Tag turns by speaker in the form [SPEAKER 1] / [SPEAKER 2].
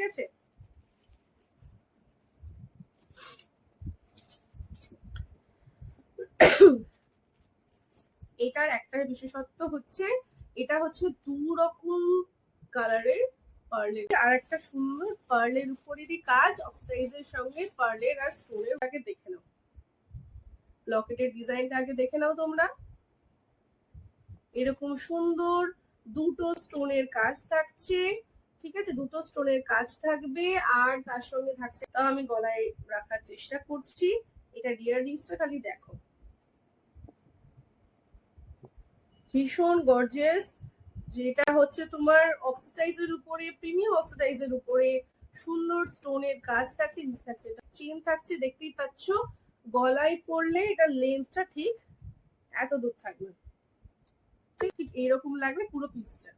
[SPEAKER 1] আছে। এটার একটা বিশেষত্ব হচ্ছে এটা হচ্ছে 2 রকম কালারের পার্লের, আর একটা সুন্দর পার্লের উপরেরই কাজ অক্সিডাইজের সঙ্গে পার্লের আর স্টোনের। আগে দেখে নাও লকেটের ডিজাইনটা, আগে দেখে নাও তোমরা। এরকম সুন্দর দুটো স্টোনের কাজ থাকছে, ঠিক আছে, দুটো স্টোনের কাজ থাকবে আর তার সঙ্গে থাকছে, তাও আমি গলায় রাখার চেষ্টা করছি। এটা ইয়াররিংসটা খালি দেখো, ভীষণ গর্জিয়াস। যেটা হচ্ছে তোমার অক্সিডাইজের উপরে, প্রিমিয়াম অক্সিডাইজের উপরে সুন্দর স্টোনের কাজ থাকছে, নিচ থাকছে এটা চেন থাকছে, দেখতেই পাচ্ছ। গলায় পরলে এটা লেন্থটা ঠিক এত দূর থাকবে, ঠিক এইরকম লাগবে পুরো পিসটা।